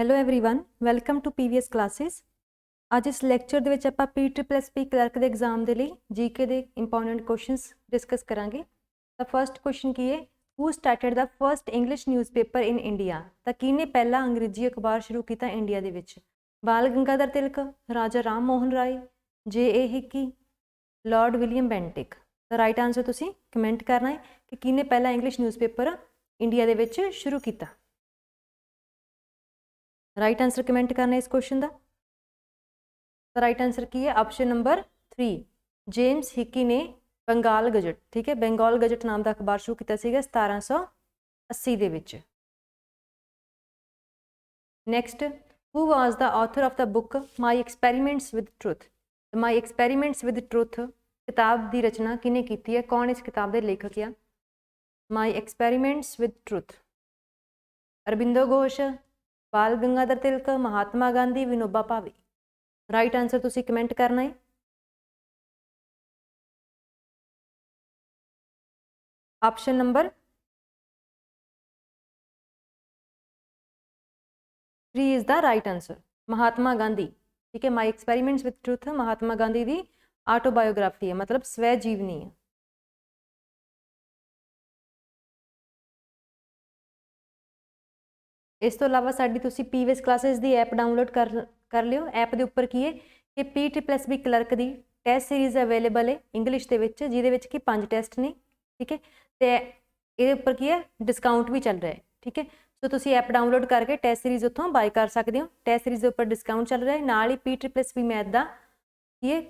Hello everyone, welcome to PVS classes. ਅੱਜ ਇਸ lecture ਦੇ ਵਿੱਚ ਆਪਾਂ PPSP ਕਲਰਕ ਦੇ ਐਗਜ਼ਾਮ ਦੇ ਲਈ ਜੀਕੇ ਦੇ ਇੰਪੋਰਟੈਂਟ ਕੁਐਸਚਨਸ ਡਿਸਕਸ ਕਰਾਂਗੇ। ਤਾਂ ਫਰਸਟ ਕੁਐਸਚਨ ਕੀ ਹੈ, who started the first English newspaper in India. ਤਾਂ ਕਿਹਨੇ ਪਹਿਲਾ ਅੰਗਰੇਜ਼ੀ ਅਖਬਾਰ ਸ਼ੁਰੂ ਕੀਤਾ ਇੰਡੀਆ ਦੇ ਵਿੱਚ? ਬਾਲ ਗੰਗਾਧਰ ਤਿਲਕ, ਰਾਜਾ ਰਾਮ ਮੋਹਨ ਰਾਏ, JA ਹਿੱਕੀ, ਲਾਰਡ ਵਿਲੀਅਮ ਬੈਂਟਿਕ। ਤਾਂ ਰਾਈਟ ਆਨਸਰ ਤੁਸੀਂ ਕਮੈਂਟ ਕਰਨਾ ਹੈ ਕਿ ਕਿਹਨੇ ਪਹਿਲਾ ਇੰਗਲਿਸ਼ ਨਿਊਜ਼ਪੇਪਰ ਇੰਡੀਆ ਦੇ ਵਿੱਚ ਸ਼ੁਰੂ ਕੀਤਾ। राइट आंसर कमेंट करना है इस क्वेश्चन का। तो राइट आंसर की है ऑप्शन नंबर 3, जेम्स हिकी ने बंगाल गजट। ठीक है, बंगाल गजट नाम का अखबार शुरू किया 1780 दे विच। Next, who was the author of the book my experiments with truth. My experiments with truth किताब की रचना किने की है, कौन इस किताब के लेखक है? My experiments with truth, Aurobindo Ghosh, बाल गंगाधर तिलक, महात्मा गांधी, विनोबा भावे। राइट आंसर तुसी कमेंट करना है। Option number 3 is the right answer, Mahatma Gandhi. ठीक है, my experiments with truth Mahatma Gandhi की ऑटोबायोग्राफी है, मतलब स्वै जीवनी है। इस तो इलावा साडी तुसी पीवीएस क्लासेस की ऐप डाउनलोड कर लियो। ऐप के उपर की है कि PPSP क्लर्क की टैस्ट सीरीज़ अवेलेबल है इंग्लिश के विच, जिहदे विच कि 5 टैस्ट ने। ठीक है, तो ये उपर की है डिस्काउंट भी चल रहा है। ठीक है, सो तुसी ऐप डाउनलोड करके टैस्ट सीरीज़ उत्थों बाय कर सकते हो। टैस्ट सीरीज़ के उपर डिस्काउंट चल रहा है, नाल ही PPSP मैथ का ये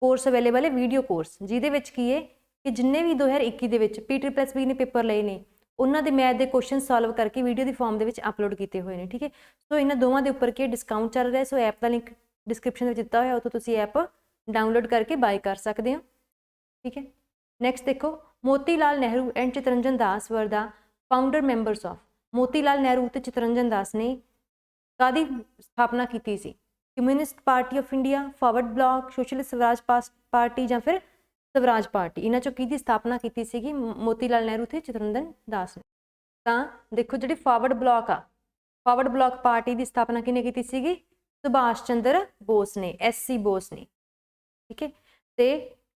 कोर्स अवेलेबल है, वीडियो कोर्स, जिहदे विच की है कि जिन्ने भी 2021 दे विच PPSP ने पेपर लए ने उन्होंने मैथ के क्वेश्चन सॉल्व करके वीडियो की फॉर्म के अपलोड किए हुए हैं। ठीक है, सो इन्होंने दोवों के उपर की डिस्काउंट चल रहा है। सो ऐप का लिंक डिस्क्रिप्शन में दिता हुआ, उत्थों तुसीं ऐप डाउनलोड करके बाय कर सकते हो। ठीक है, नैक्सट देखो, Motilal Nehru and Chittaranjan Das were the founder members of. Motilal Nehru तो चितरंजन दास ने कादी स्थापना की थी? Communist party of India, forward bloc, socialist Swaraj party या फिर स्वराज पार्टी। इन्हों चों की स्थापना की सी मोतीलाल नेहरू थे चितरंजन दास ने। तो देखो जी फॉरवर्ड ब्लॉक आ, फॉरवर्ड ब्लॉक पार्टी की स्थापना किने की सी? सुभाष चंद्र बोस ने, SC बोस ने। ठीक है, तो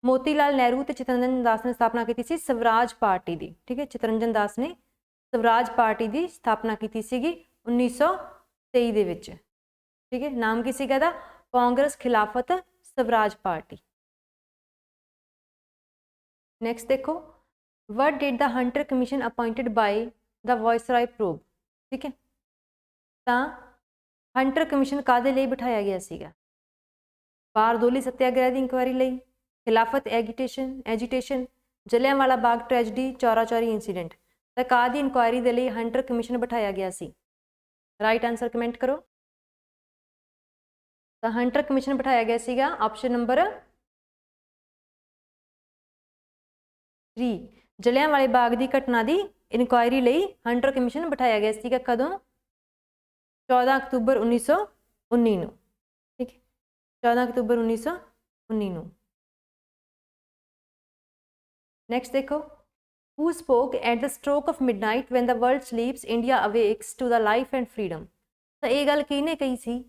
मोतीलाल नेहरू तो चितरंजन दास ने स्थापना की सी स्वराज पार्टी की। ठीक है, चितरंजन दास ने स्वराज पार्टी की स्थापना की सी 1923 दे विच। ठीक है, नाम की सी कहता कांग्रेस खिलाफत स्वराज पार्टी। नैक्सट देखो, what did the Hunter commission appointed by the viceroy probe. ठीक है, तो हंटर कमीशन कादे लिए बिठाया गया सीगा? बारदोली सत्याग्रह की इंक्वायरी लई, खिलाफत agitation, Jallianwala Bagh tragedy, Chaura Chauri incident. तो कादी इंक्वायरी के लिए हंटर कमीशन बिठाया गया सी? राइट आंसर कमेंट करो। तो हंटर कमीशन बिठाया गया सीगा ऑप्शन नंबर 3, जलियांवाले बाग की घटना की इनकुआयरी लई हंटर कमीशन बिठाया गया सीगा। कदों? 14 अक्तूबर 1919। ठीक है, 14 अक्तूबर 1919। नैक्सट देखो, who spoke at the stroke of midnight when the world sleeps India awakes to the life and freedom. तो ये गल किहने कही सी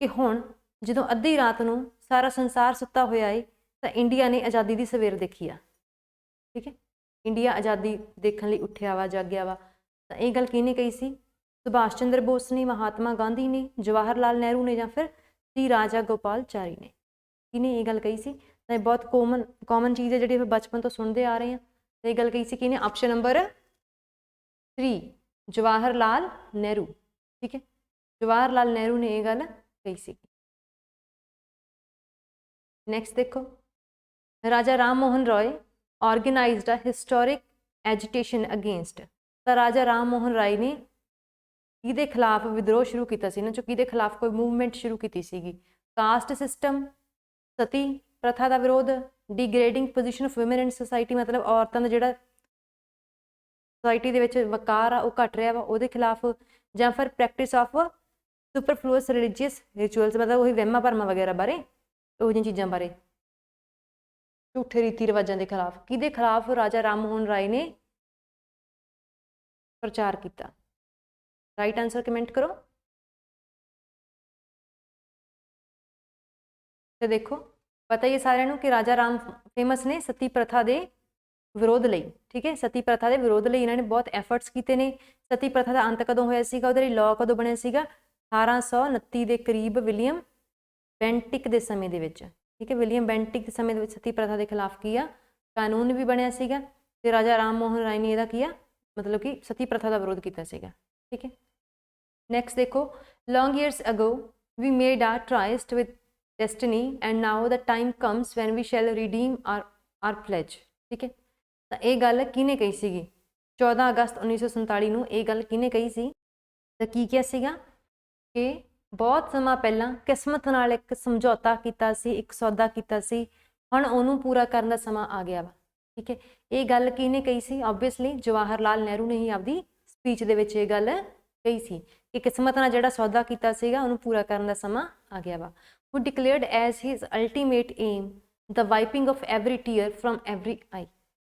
कि हुण जदों अद्धी रात नूं सारा संसार सुत्ता होया है तो इंडिया ने आज़ादी की सवेर देखी आ। ठीक है, इंडिया आज़ादी देखने लिए उठिया वा, जाग्या वा। तो ये गल किहने कही सी? सुभाष चंद्र बोस ने, महात्मा गांधी ने, जवाहर लाल नेहरू ने या फिर श्री राजा गोपालचारी ने? किने ये गल कही सी? तो बहुत कॉमन चीज़ है जी बचपन तो सुनते आ रहे हैं। तो ये गल कही सी किने? Option number 3, Jawahar Lal Nehru. ठीक है, जवाहर लाल नेहरू ने यह गल कही सी। नैक्सट देखो, Raja Ram Mohan Roy organised a historic agitation against. तो राजा राम मोहन राय ने किहदे खिलाफ विद्रोह शुरू किया? इन्हां चों किहदे खिलाफ कोई मूवमेंट शुरू की सी? कास्ट सिस्टम, सती प्रथा का विरोध, degrading position of women in society, मतलब औरतों का जिहड़ा सोसाइटी दे विच वकार आ घट रहा वा उहदे खिलाफ, या फिर practice of superfluous religious rituals, मतलब वही वहमां भरमां वगैरह बारे, उह जिहियां चीज़ां बारे, झूठे रीति रिवाजों के खिलाफ। किहदे खिलाफ राजा राम मोहन राय ने प्रचार किया? राइट आंसर कमेंट करो। ਤੇ ਦੇਖੋ ਪਤਾ ਹੀ ਹੈ ਸਾਰਿਆਂ ਨੂੰ ਕਿ ਰਾਜਾ ਰਾਮ ਫੇਮਸ ਨੇ ਸਤੀ ਪ੍ਰਥਾ ਦੇ ਵਿਰੋਧ ਲਈ। ਠੀਕ ਹੈ, ਸਤੀ ਪ੍ਰਥਾ ਦੇ ਵਿਰੋਧ ਲਈ ਇਹਨਾਂ ਨੇ ਬਹੁਤ ਐਫਰਟਸ ਕੀਤੇ ਨੇ। ਸਤੀ ਪ੍ਰਥਾ ਦਾ ਅੰਤ ਕਦੋਂ ਹੋਇਆ ਸੀਗਾ, ਉਹਦੇ ਲਈ ਲਾਅ ਕਦੋਂ ਬਣਿਆ ਸੀਗਾ, 1829 ਦੇ ਕਰੀਬ ਵਿਲੀਅਮ ਬੈਂਟਿਕ ਦੇ ਸਮੇਂ ਦੇ ਵਿੱਚ। ਠੀਕ ਹੈ, ਵਿਲੀਅਮ ਬੈਂਟਿਕ ਦੇ ਸਮੇਂ ਦੇ ਵਿੱਚ ਸਤੀ ਪ੍ਰਥਾ ਦੇ ਖਿਲਾਫ ਕੀ ਆ ਕਾਨੂੰਨ ਵੀ ਬਣਿਆ ਸੀਗਾ ਤੇ ਰਾਜਾ ਰਾਮ ਮੋਹਨ ਰਾਏ ਨੇ ਇਹਦਾ ਕੀ ਆ ਮਤਲਬ ਕਿ ਸਤੀ ਪ੍ਰਥਾ ਦਾ ਵਿਰੋਧ ਕੀਤਾ ਸੀਗਾ। ਠੀਕ ਹੈ, ਨੈਕਸਟ ਦੇਖੋ, long years ago we made our tryst with destiny and now the time comes when we shall redeem our pledge. ਠੀਕ ਹੈ, ਤਾਂ ਇਹ ਗੱਲ ਕਿਹਨੇ ਕਹੀ ਸੀਗੀ 14 ਅਗਸਤ 1947 ਨੂੰ। ਇਹ ਗੱਲ ਕਿਹਨੇ ਕਹੀ ਸੀ ਤਾਂ ਕੀ ਕਿਹਾ ਸੀਗਾ ਕਿ ਬਹੁਤ ਸਮਾਂ ਪਹਿਲਾਂ ਕਿਸਮਤ ਨਾਲ ਇੱਕ ਸਮਝੌਤਾ ਕੀਤਾ ਸੀ, ਇੱਕ ਸੌਦਾ ਕੀਤਾ ਸੀ, ਹੁਣ ਉਹਨੂੰ ਪੂਰਾ ਕਰਨ ਦਾ ਸਮਾਂ ਆ ਗਿਆ ਵਾ। ਠੀਕ ਹੈ, ਇਹ ਗੱਲ ਕਿਹਨੇ ਕਹੀ ਸੀ, ਓਬਵੀਅਸਲੀ ਜਵਾਹਰ ਲਾਲ ਨਹਿਰੂ ਨੇ ਹੀ ਆਪਦੀ ਸਪੀਚ ਦੇ ਵਿੱਚ ਇਹ ਗੱਲ ਕਹੀ ਸੀ ਕਿ ਕਿਸਮਤ ਨਾਲ ਜਿਹੜਾ ਸੌਦਾ ਕੀਤਾ ਸੀਗਾ ਉਹਨੂੰ ਪੂਰਾ ਕਰਨ ਦਾ ਸਮਾਂ ਆ ਗਿਆ ਵਾ। who declared as his ultimate aim the wiping of every tear from every eye।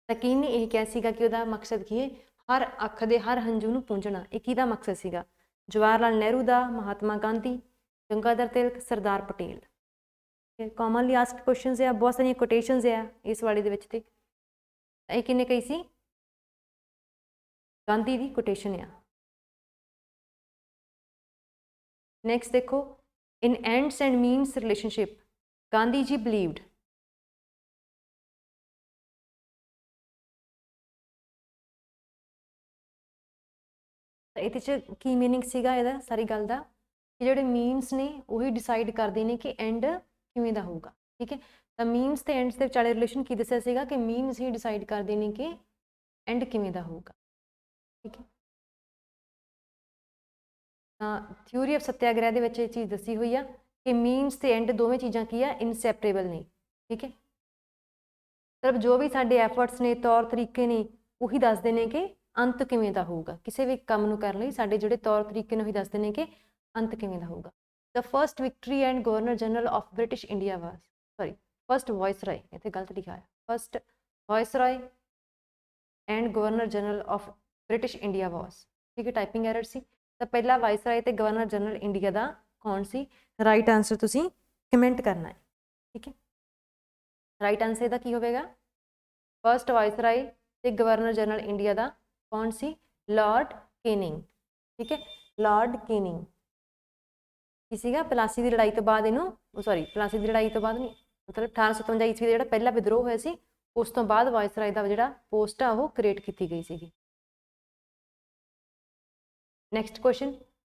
ਤਾਂ ਕਿਹਨੇ ਇਹ ਕਿਹਾ ਸੀਗਾ ਕਿ ਉਹਦਾ ਮਕਸਦ ਕੀ ਹੈ, ਹਰ ਅੱਖ ਦੇ ਹਰ ਹੰਝੂ ਨੂੰ ਪੂੰਝਣਾ। ਇਹ ਕਿਹਦਾ ਮਕਸਦ ਸੀਗਾ, ਜਵਾਹਰ ਲਾਲ ਨਹਿਰੂ ਦਾ, Mahatma Gandhi, Gangadhar Tilak, Sardar Patel. Commonly asked questions ਆ, ਬਹੁਤ ਸਾਰੀਆਂ ਕੋਟੇਸ਼ਨਸ ਆ ਇਸ ਵਾਲੇ ਦੇ ਵਿੱਚ। ਤੇ ਇਹ ਕਿਹਨੇ ਕਹੀ ਸੀ, ਗਾਂਧੀ ਦੀ ਕੋਟੇਸ਼ਨ ਆ। ਨੈਕਸਟ ਦੇਖੋ, in ends and means relationship Gandhi ji believed। ਤਾਂ ਇਹਦੇ 'ਚ ਕੀ ਮੀਨਿੰਗ ਸੀਗਾ ਇਹਦਾ ਸਾਰੀ ਗੱਲ ਦਾ ਕਿ ਜਿਹੜੇ ਮੀਨਸ ਨੇ ਉਹੀ ਡਿਸਾਈਡ ਕਰਦੇ ਨੇ ਕਿ ਐਂਡ ਕਿਵੇਂ ਦਾ ਹੋਊਗਾ। ਠੀਕ ਹੈ, ਤਾਂ ਮੀਨਸ ਤੇ ਐਂਡਸ ਦੇ ਵਿਚਾਲੇ ਰਿਲੇਸ਼ਨ ਕੀ ਦੱਸਿਆ ਸੀਗਾ ਕਿ ਮੀਨਸ ਹੀ ਡਿਸਾਈਡ ਕਰਦੇ ਨੇ ਕਿ ਐਂਡ ਕਿਵੇਂ ਦਾ ਹੋਊਗਾ। ਠੀਕ ਹੈ, ਤਾਂ ਥਿਊਰੀ ਆਫ ਸੱਤਿਆਗ੍ਰਹਿ ਦੇ ਵਿੱਚ ਇਹ ਚੀਜ਼ ਦੱਸੀ ਹੋਈ ਆ ਕਿ ਮੀਨਸ ਤੇ ਐਂਡ ਦੋਵੇਂ ਚੀਜ਼ਾਂ ਕੀ ਆ ਇਨਸੈਪਰੇਬਲ ਨੇ। ਠੀਕ ਹੈ, ਸਿਰਫ ਜੋ ਵੀ ਸਾਡੇ ਐਫਰਟਸ ਨੇ, ਤੌਰ ਤਰੀਕੇ ਨੇ, ਉਹੀ ਦੱਸਦੇ ਨੇ ਕਿ ਅੰਤ ਕਿਵੇਂ ਦਾ ਹੋਊਗਾ। ਕਿਸੇ ਵੀ ਕੰਮ ਨੂੰ ਕਰਨ ਲਈ ਸਾਡੇ ਜਿਹੜੇ ਤੌਰ ਤਰੀਕੇ ਨੇ ਉਹੀ ਦੱਸਦੇ ਨੇ ਕਿ ਅੰਤ ਕਿਵੇਂ ਦਾ ਹੋਊਗਾ। The first victory and governor general of British India was first viceroy, ਇੱਥੇ ਗਲਤ ਲਿਖਿਆ ਹੈ, first viceroy and governor general of British India was. ਠੀਕ ਹੈ, ਟਾਈਪਿੰਗ ਐਰਰ ਸੀ। ਤਾਂ ਪਹਿਲਾ ਵਾਇਸਰਾਏ ਤੇ ਗਵਰਨਰ ਜਨਰਲ ਇੰਡੀਆ ਦਾ ਕੌਣ ਸੀ, ਰਾਈਟ ਆਂਸਰ ਤੁਸੀਂ ਕਮੈਂਟ ਕਰਨਾ ਹੈ। ਠੀਕ ਹੈ, ਰਾਈਟ ਆਂਸਰ ਇਹਦਾ ਕੀ ਹੋਵੇਗਾ, ਫਸਟ ਵਾਇਸਰਾਏ ਤੇ ਗਵਰਨਰ ਜਨਰਲ ਇੰਡੀਆ ਦਾ ਕੌਣ ਸੀ, ਲਾਰਡ ਕੈਨਿੰਗ। ਠੀਕ ਹੈ, ਲਾਰਡ ਕੈਨਿੰਗ ਕੀ ਸੀਗਾ, ਪਲਾਸੀ ਦੀ ਲੜਾਈ ਤੋਂ ਬਾਅਦ ਇਹਨੂੰ ਪਲਾਸੀ ਦੀ ਲੜਾਈ ਤੋਂ ਬਾਅਦ ਨਹੀਂ, ਮਤਲਬ 1857 ਈਸਵੀ ਦਾ ਜਿਹੜਾ ਪਹਿਲਾ ਵਿਦਰੋਹ ਹੋਇਆ ਸੀ ਉਸ ਤੋਂ ਬਾਅਦ ਵਾਇਸਰਾਏ ਦਾ ਜਿਹੜਾ ਪੋਸਟ ਆ ਉਹ ਕ੍ਰੀਏਟ ਕੀਤੀ ਗਈ ਸੀਗੀ। Next question,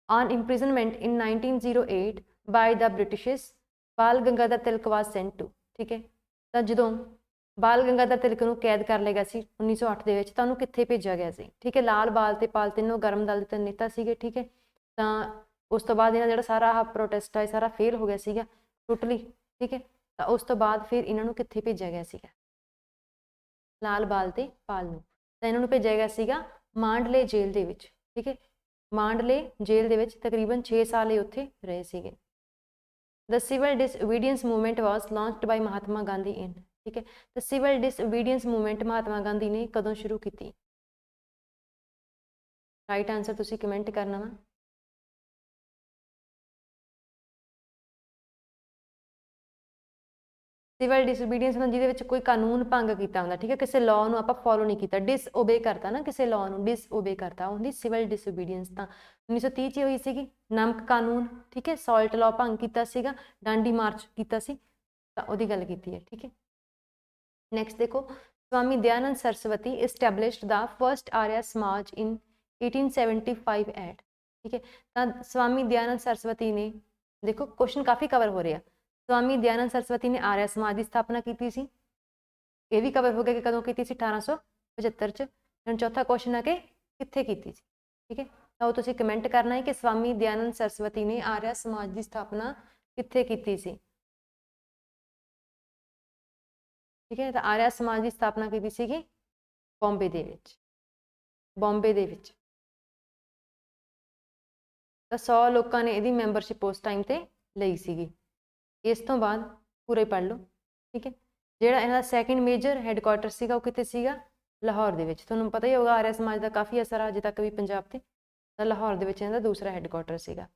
on imprisonment in 1908 by the Britishes Bal Gangadhar Tilak was sent to। ਠੀਕ ਹੈ, ਤਾਂ ਜਦੋਂ ਬਾਲ ਗੰਗਾਧਰ ਤਿਲਕ ਨੂੰ ਕੈਦ ਕਰ ਲਿਆ ਗਿਆ ਸੀ 1908 ਦੇ ਵਿੱਚ ਤਾਂ ਉਹਨੂੰ ਕਿੱਥੇ ਭੇਜਿਆ ਗਿਆ ਸੀ। ਠੀਕ ਹੈ, ਲਾਲ, ਬਾਲ ਤੇ ਪਾਲ ਤਿੰਨੋਂ ਗਰਮ ਦਲ ਦੇ ਤਿੰਨ ਨੇਤਾ ਸੀਗੇ। ਠੀਕ ਹੈ, ਤਾਂ ਉਸ ਤੋਂ ਬਾਅਦ ਇਹਨਾਂ ਜਿਹੜਾ ਸਾਰਾ ਆਹ ਪ੍ਰੋਟੈਸਟ ਆ ਸਾਰਾ ਫੇਲ ਹੋ ਗਿਆ ਸੀਗਾ ਟੋਟਲੀ। ਠੀਕ ਹੈ, ਤਾਂ ਉਸ ਤੋਂ ਬਾਅਦ ਫਿਰ ਇਹਨਾਂ ਨੂੰ ਕਿੱਥੇ ਭੇਜਿਆ ਗਿਆ ਸੀਗਾ, ਲਾਲ, ਬਾਲ ਤੇ ਪਾਲ ਨੂੰ। ਤਾਂ ਇਹਨਾਂ ਨੂੰ ਭੇਜਿਆ ਗਿਆ ਸੀਗਾ ਮਾਂਡਲੇ ਜੇਲ੍ਹ ਦੇ ਵਿੱਚ। ਠੀਕ ਹੈ, ਮਾਂਡਲੇ ਜੇਲ੍ਹ ਦੇ ਵਿੱਚ ਤਕਰੀਬਨ 6 ਸਾਲ ਇਹ ਉੱਥੇ ਰਹੇ ਸੀਗੇ। ਦ ਸਿਵਲ ਡਿਸਓਬੀਡੀਐਂਸ ਮੂਵਮੈਂਟ ਵਾਸ ਲਾਂਚਡ ਬਾਈ ਮਹਾਤਮਾ ਗਾਂਧੀ ਇਨ। ਠੀਕ ਹੈ, ਤਾਂ ਸਿਵਲ ਡਿਸਓਬੀਡੀਐਂਸ ਮੂਵਮੈਂਟ ਮਹਾਤਮਾ ਗਾਂਧੀ ਨੇ ਕਦੋਂ ਸ਼ੁਰੂ ਕੀਤੀ, ਰਾਈਟ ਆਂਸਰ ਤੁਸੀਂ ਕਮੈਂਟ ਕਰਨਾ ਵਾ। ਸਿਵਲ ਡਿਸਓਬੀਡੀਐਂਸ ਨਾਲ ਜਿਹਦੇ ਵਿੱਚ ਕੋਈ ਕਾਨੂੰਨ ਭੰਗ ਕੀਤਾ ਹੁੰਦਾ। ਠੀਕ ਹੈ, ਕਿਸੇ ਲਾਅ ਨੂੰ ਆਪਾਂ ਫੋਲੋ ਨਹੀਂ ਕੀਤਾ, ਡਿਸਓਬੇ ਕਰਤਾ ਨਾ, ਕਿਸੇ ਲਾਅ ਨੂੰ ਡਿਸਓਬੇ ਕਰਤਾ, ਉਹਦੀ ਸਿਵਲ ਡਿਸਓਬੀਡੀਐਂਸ ਤਾਂ 1930 'ਚ ਹੋਈ ਸੀਗੀ। ਨਮਕ ਕਾਨੂੰਨ, ਠੀਕ ਹੈ, ਸਾਲਟ ਲਾਅ ਭੰਗ ਕੀਤਾ ਸੀਗਾ, ਡਾਂਡੀ ਮਾਰਚ ਕੀਤਾ ਸੀ, ਤਾਂ ਉਹਦੀ ਗੱਲ ਕੀਤੀ ਹੈ। ਠੀਕ ਹੈ, ਨੈਕਸਟ ਦੇਖੋ, ਸਵਾਮੀ ਦਇਆਨੰਦ ਸਰਸਵਤੀ ਇਸਟੈਬਲਿਸ਼ਡ ਦਾ ਫਸਟ ਆਰਿਆ ਸਮਾਜ ਇਨ 1875 ਐਟ। ਠੀਕ ਹੈ, ਤਾਂ ਸਵਾਮੀ ਦਇਆਨੰਦ ਸਰਸਵਤੀ ਨੇ, ਦੇਖੋ ਕੁਐਸਚਨ ਕਾਫੀ ਕਵਰ ਹੋ ਰਿਹਾ, ਸਵਾਮੀ ਦਇਆਨੰਦ ਸਰਸਵਤੀ ਨੇ ਆਰਿਆ ਸਮਾਜ ਦੀ ਸਥਾਪਨਾ ਕੀਤੀ ਸੀ। ਇਹ ਵੀ ਕਵਰ ਹੋ ਗਿਆ ਕਿ ਕਦੋਂ ਕੀਤੀ ਸੀ, 1875 'ਚ। ਹੁਣ ਚੌਥਾ ਕੁਐਸਚਨ ਹੈ ਕਿ ਕਿੱਥੇ ਕੀਤੀ ਸੀ। ਠੀਕ ਹੈ, ਤਾਂ ਉਹ ਤੁਸੀਂ ਕਮੈਂਟ ਕਰਨਾ ਹੈ ਕਿ ਸਵਾਮੀ ਦਇਆਨੰਦ ਸਰਸਵਤੀ ਨੇ ਆਰਿਆ ਸਮਾਜ ਦੀ ਸਥਾਪਨਾ ਕਿੱਥੇ ਕੀਤੀ ਸੀ। ਠੀਕ ਹੈ, ਤਾਂ ਆਰਿਆ ਸਮਾਜ ਦੀ ਸਥਾਪਨਾ ਕੀਤੀ ਸੀਗੀ ਬੰਬੇ ਦੇ ਵਿੱਚ, ਬੰਬੇ ਦੇ ਵਿੱਚ। ਤਾਂ 100 ਲੋਕਾਂ ਨੇ ਇਹਦੀ ਮੈਂਬਰਸ਼ਿਪ ਉਸ ਟਾਈਮ ਤੇ ਲਈ ਸੀਗੀ। ਇਸ ਤੋਂ ਬਾਅਦ ਪੂਰੇ ਪੜ੍ਹ ਲਓ। ਠੀਕ ਹੈ, ਜਿਹੜਾ ਇਹਨਾਂ ਦਾ ਸੈਕਿੰਡ ਮੇਜਰ ਹੈੱਡਕੁਆਟਰ ਸੀਗਾ ਉਹ ਕਿੱਥੇ ਸੀਗਾ, ਲਾਹੌਰ ਦੇ ਵਿੱਚ। ਤੁਹਾਨੂੰ ਪਤਾ ਹੀ ਹੋਗਾ ਆਰਿਆ ਸਮਾਜ ਦਾ ਕਾਫੀ ਅਸਰ ਆ ਅਜੇ ਤੱਕ ਵੀ ਪੰਜਾਬ ਤੇ, ਤਾਂ ਲਾਹੌਰ ਦੇ ਵਿੱਚ ਇਹਨਾਂ ਦਾ ਦੂਸਰਾ ਹੈੱਡਕੁਆਟਰ ਸੀਗਾ।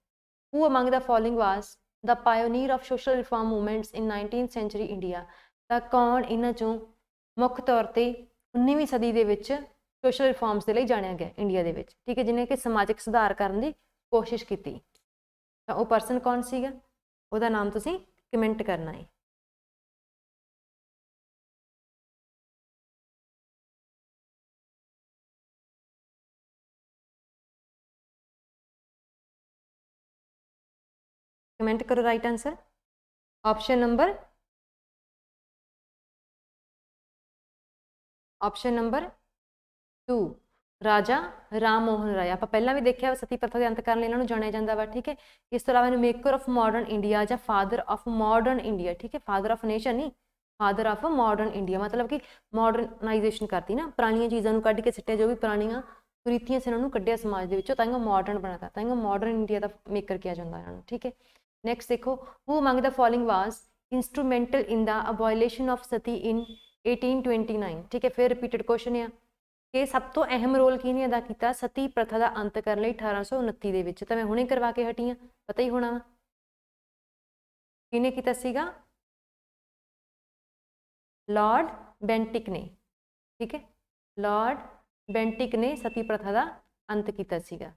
Who among the following was the pioneer of social reform movements in 19th century India. ਤਾਂ ਕੌਣ ਇਹਨਾਂ ਚੋਂ ਮੁੱਖ ਤੌਰ ਤੇ 19ਵੀਂ ਸਦੀ ਦੇ ਵਿੱਚ ਸੋਸ਼ਲ ਰਿਫਾਰਮਸ ਦੇ ਲਈ ਜਾਣਿਆ ਗਿਆ ਇੰਡੀਆ ਦੇ ਵਿੱਚ, ਠੀਕ ਹੈ, ਜਿਹਨੇ ਕਿ ਸਮਾਜਿਕ ਸੁਧਾਰ ਕਰਨ ਦੀ ਕੋਸ਼ਿਸ਼ ਕੀਤੀ। ਤਾਂ ਉਹ ਪਰਸਨ ਕੌਣ ਸੀਗਾ, ਉਹਦਾ ਨਾਮ ਤੁਸੀਂ ਕਮੈਂਟ ਕਰਨਾ ਹੈ। कमेंट करो राइट आंसर। ऑप्शन नंबर 2 राजा राम मोहन राय। आप पहला भी देखा सती प्रथा के अंत करने लिए इन्होंने जानिया जाता वा, ठीक है। इस तो अलावा मेकर ऑफ मॉडर्न इंडिया या फादर ऑफ मॉडर्न इंडिया, ठीक है, फादर ऑफ नेशन नहीं, फादर ऑफ मॉडर्न इंडिया, मतलब कि मॉडर्नाइजेशन करती ना, पुरानी चीज़ों को कढ़ के सिट्टे, जो भी पुरानियां कुरीतियां से उन्होंने कढ़िया समाज के विचों, तां मॉडर्न बनाता, तां मॉडर्न इंडिया का मेकर किया जाता है, ठीक है। नैक्सट देखो, who among the following was instrumental in the abolition of sati in 1829, ठीक है। फिर रिपीटेड क्वेश्चन है कि सब तो अहम रोल किने अदा किया सती प्रथा का अंत करने 1829 ਦੇ ਵਿੱਚ। ਤਾਂ ਮੈਂ ਹੁਣੇ ਕਰਵਾ ਕੇ ਹਟੀ ਹਾਂ, ਪਤਾ ਹੀ ਹੋਣਾ ਵਾ ਕਿਨੇ ਕੀਤਾ ਸੀਗਾ, लॉर्ड बेंटिक ने, ठीक है, लॉर्ड बेंटिक ने सती प्रथा का अंत किया सीगा।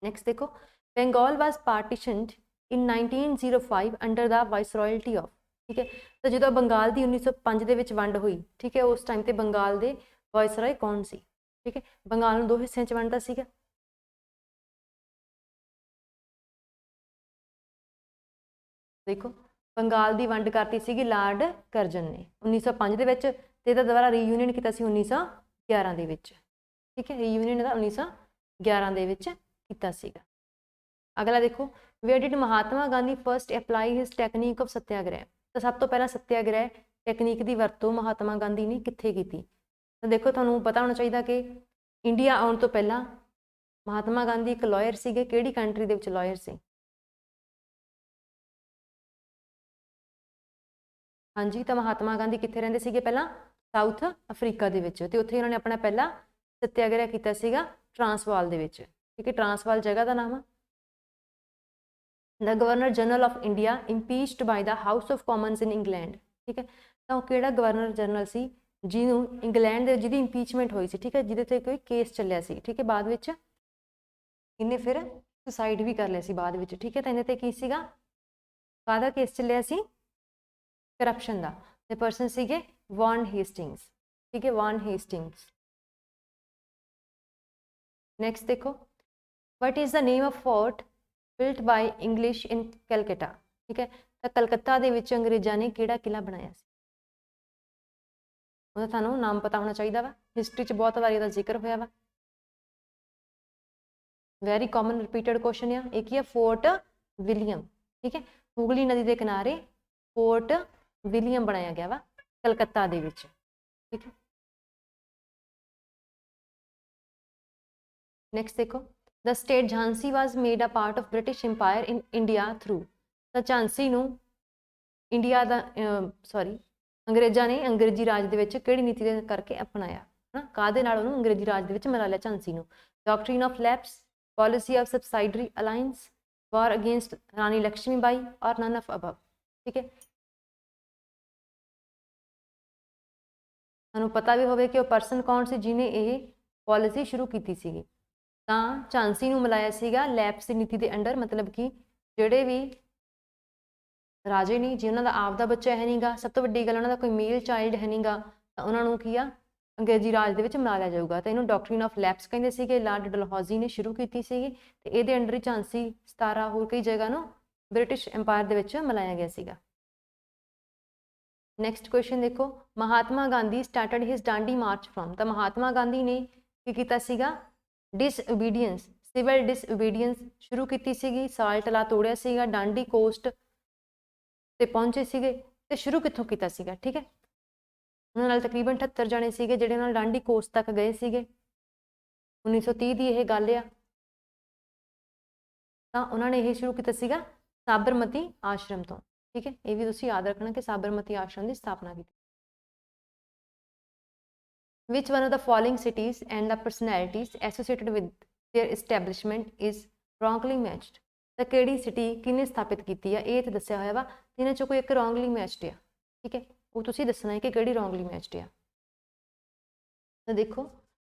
नैक्सट देखो, Bengal was partitioned in 1905 under the viceroyalty of, ठीक है। तो जो बंगाल की 1905 ਦੇ ਵਿੱਚ ਵੰਡ ਹੋਈ, ठीक है, उस टाइम ਤੇ बंगाल ਦੇ वाइसरॉय कौन सी, ठीक है। बंगाल ਨੂੰ 2 ਹਿੱਸਿਆਂ 'ਚ ਵੰਡਦਾ ਸੀਗਾ। देखो, बंगाल की वंड करती सी लॉर्ड कर्जन ने 1905 ਦੇ ਵਿੱਚ, ਤੇ ਇਹਦਾ ਦੁਬਾਰਾ ਰੀਯੂਨੀਅਨ ਕੀਤਾ ਸੀ 1911 ਦੇ ਵਿੱਚ, ठीक है। रीयूनीਅन ਇਹਦਾ 1911 ਦੇ ਵਿੱਚ ਕੀਤਾ ਸੀਗਾ। अगला देखो, where did Mahatma Gandhi first apply his technique of satyagraha. तो सब तो पहला सत्याग्रह टेक्निक की वरतों महात्मा गांधी ने कित्थे की। तो देखो, तुहानूं पता होना चाहिए कि इंडिया आउण तो पहला महात्मा गांधी एक लॉयर सीगे, किहड़ी कंट्री दे विच लॉयर सी, हाँ जी। तो महात्मा गांधी कित्थे रहिंदे सीगे पहला, साउथ अफ्रीका दे विच, ते उत्थे उन्होंने अपना पहला सत्याग्रह कीता सीगा ट्रांसवाल दे विच, ठीक है। ट्रांसवाल जगह का नाम है। The governor general of India impeached by the House of Commons in England, ठीक है। तो किहड़ा गवर्नर जनरल सी जिन्होंने इंग्लैंड दे जिहदी इंपीचमेंट हुई सी, ठीक है, जिहदे ते कोई केस चलिया सी, ठीक है। बाद विच इन्हें फिर सुसाइड भी कर लिया सी बाद विच, ठीक है। तो इन्हें ते की सीगा, काहदा केस चलिया सी, करप्शन दा। ते पर्सन सीगे वॉन हेस्टिंग्स, ठीक है, वॉन हेस्टिंग्स। नैक्सट देखो, what is the name of fort built by English in Calcutta, ठीक है। तो कलकत्ता दे विच अंग्रेज़ां ने किहड़ा किला बनाया सी, ਉਹਦਾ ਤੁਹਾਨੂੰ नाम पता होना चाहिए वा। हिस्टरी च बहुत बारी इसका जिक्र होया वा, वैरी कॉमन रिपीटेड क्वेश्चन है। एक ही है फोर्ट विलियम, ठीक है, हुगली नदी के किनारे फोर्ट विलियम बनाया गया वा कलकत्ता दे विच, ठीक है। नैक्सट देखो, the state Jhansi was made a part of British empire in India through. तो झांसी नूं इंडिया दा सॉरी अंग्रेज़ों ने अंग्रेजी राज दे विच किहड़ी नीति दे करके अपनाया है ना, काहदे नाल उहनूं अंग्रेजी राज दे विच मिला लिया झांसी नूं। Doctrine of lapse, policy of subsidiary alliance, war against Rani Lakshmibai और नन ऑफ अबव, ठीक है। तुहानूं पता भी होवे कि वो पर्सन कौन सी जिन्हें ये पॉलिसी शुरू की सी। तां झांसी नूं मिलाया सीगा लैप्स दी नीति के अंडर, मतलब कि जिहड़े भी राजे ने जिन्हों का आपदा बच्चा है नहींगा, सब तो वड्डी गल उन्होंने कोई मेल चाइल्ड है नहींगा, तो उन्होंने की आ अंग्रेजी राज के मिला लिया जाऊगा। तो इन्हों डॉक्ट्रीन ऑफ लैप्स कहते थे, लॉर्ड डलहौजी ने शुरू की सी। ये अंडर ही झांसी 17 होर कई जगह नूं ब्रिटिश एम्पायर के मिलाया गया सीगा। नैक्सट क्वेश्चन देखो, Mahatma Gandhi started his Dandi march from. तो महात्मा गांधी ने की कीता सीगा, डिसओबीडियंस, सिविल डिसओबीडियंस शुरू की सी। साल्ट ला तोड़िया सीगा, डांडी कोस्ट ते पहुंचे सीगे। ते शुरू कित्थों कीता सीगा, ठीक है। उन्हां नाल तकरीबन 78 जने सीगे जिहड़े नाल डांडी कोस्ट तक गए सीगे। 1930 की यह गल आ। तो उन्होंने ये शुरू किया सीगा साबरमती आश्रम तो, ठीक है। ये भी तुसीं याद रखना कि साबरमती आश्रम की स्थापना की। Which one of the following cities and the personalities associated with their establishment is wrongly matched? तो ਤਾਂ ਕਿਹੜੀ ਸਿਟੀ ਕਿਹਨੇ ਸਥਾਪਿਤ ਕੀਤੀ ਆ, ਇਹ ਇੱਥੇ ਦੱਸਿਆ ਹੋਇਆ ਵਾ। ਇਹਨਾਂ 'ਚੋਂ ਕੋਈ ਇੱਕ ਰੋਂਗਲੀ ਮੈਚਡ ਆ, ਠੀਕ ਹੈ, ਉਹ ਤੁਸੀਂ ਦੱਸਣਾ ਹੈ ਕਿ ਕਿਹੜੀ ਰੋਂਗਲੀ ਮੈਚਡ ਆ। ਤਾਂ ਦੇਖੋ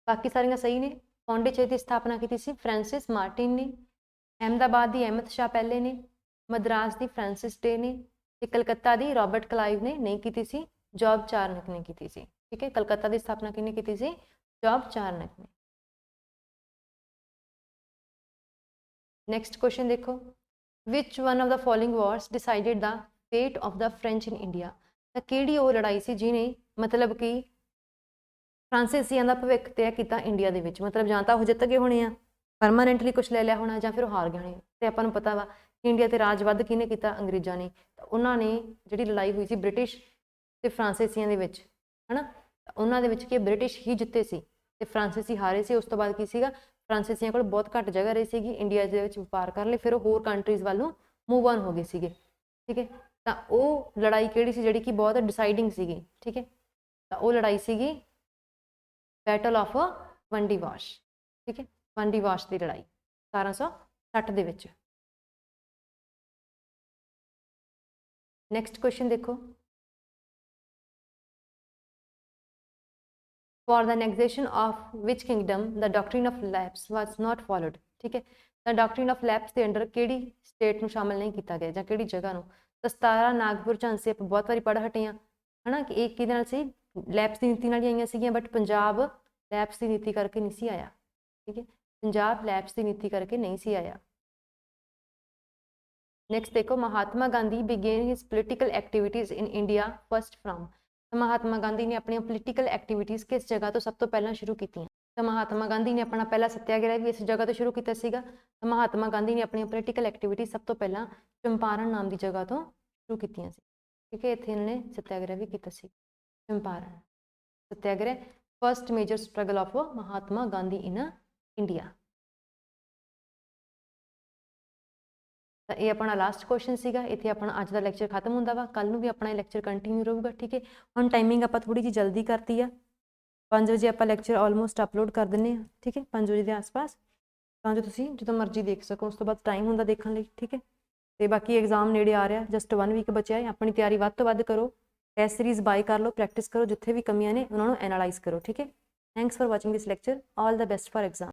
ਬਾਕੀ ਸਾਰੀਆਂ ਸਹੀ ਨੇ। ਪੌਂਡੀਚੇਰੀ ਦੀ ਸਥਾਪਨਾ ਕੀਤੀ ਸੀ ਫ੍ਰਾਂਸਿਸ ਮਾਰਟਿਨ ਨੇ। ਅਹਿਮਦਾਬਾਦ ਦੀ ਅਹਿਮਦ ਸ਼ਾਹ ਪਹਿਲੇ ਨੇ। ਮਦਰਾਸ ਦੀ ਫ੍ਰਾਂਸਿਸ ਡੇ ਨੇ। ਤੇ ਕਲਕੱਤਾ ਦੀ ਰॉबर्ट क्लाइव ने नहीं की सी, जॉर्ज चार्नक ने की सी। ठीक है, कलकत्ता की स्थापना किसने की सी? जॉर्ज चार्नक ने। नेक्स्ट क्वेश्चन देखो, which one of the following wars decided the fate of the French in India. तो किहड़ी वो लड़ाई सी जिन्हें मतलब कि फ्रांसीसियां का भविख तय किया इंडिया दे विच, मतलब जां तां वो जित गए होने आ, परमानेंटली कुछ ले लिया होना, जां फिर हार गए होने। तो आपां नूं पता वा इंडिया ते राज वध किहने कीता? अंग्रेज़ां ने। तो उन्होंने जिहड़ी लड़ाई हुई सी ब्रिटिश ते फ्रांसीसियां दे विच, है ना, उन्हां दे विच कि ब्रिटिश ही जिते सी ते फ्रांसीसी हारे सी। उस तो बाद की सीगा, फ्रांसीसियां कोल बहुत घट जगह रही सीगी इंडिया दे विच व्यापार कर लए, फिर होर कंट्रीज़ वालों मूव ऑन हो गए सीगे। ठीक है, तो वो लड़ाई किहड़ी सी जिहड़ी कि बहुत डिसाइडिंग सीगी। ठीक है, तो वो लड़ाई सीगी बैटल ऑफ वंडी वाश। ठीक है, वंडी वाश की लड़ाई 1760 दे विच। नेक्स्ट क्वेश्चन देखो, for the annexation of which kingdom the doctrine of lapse was not followed. ठीक है, द डॉक्ट्रिन ऑफ लैप्स के अंडर किहड़ी स्टेट में शामिल नहीं किया गया जां किहड़ी जगह नूं? तो 17 नागपुर झांसी आप बहुत बारी पढ़ हटे हैं, है ना, कि एक किहदे नाल सी? लैप्स की नीति नाल आईयां सीगियां, बट पंजाब लैप्स की नीति करके नहीं सी आया। ठीक है, पंजाब लैप्स की नीति करके नहीं सी आया। नेक्स्ट देखो, Mahatma Gandhi began his political activities in India first from. तो महात्मा गांधी ने अपनी पोलिटिकल एक्टिविटीज़ किस जगह तो सब तो पहला शुरू की? तो महात्मा गांधी ने अपना पहला सत्याग्रह भी इस जगह तो शुरू किया सीगा। तो महात्मा गांधी ने अपनी पोलिटिकल एक्टिविटी सब तो पहला चंपारण नाम की जगह तो शुरू की। ठीक है, इत्थे इन्होंने सत्याग्रह भी किया सी। Champaran satyagraha first major struggle of Mahatma Gandhi in India. तो ये अपना लास्ट क्वेश्चन सीगा। इत्थे अपना अज का लैक्चर खत्म होंदा वा, कल नूं भी अपना लैक्चर कंटिन्यू रहूगा। ठीक है, हुण टाइमिंग आपां थोड़ी जी जल्दी करती है, 5 बजे आपां लैक्चर ऑलमोस्ट अपलोड कर दिंदे हां। ठीक है, 5 बजे के आस पास, तां जो तुसीं ਜਦੋਂ मर्जी देख सको। उस तो बाद टाइम हुंदा देखण लई। ठीक है, तो बाकी एग्जाम नेड़े आ रहा, जस्ट 1 वीक बचा है। अपनी तैयारी वध तो वध करो, टेस्ट सीरीज बाय कर लो, प्रैक्टिस करो, जिथे भी कमियां ने उन्होंने एनालाइज करो। ठीक है, thanks for watching this lecture, all the best for exam.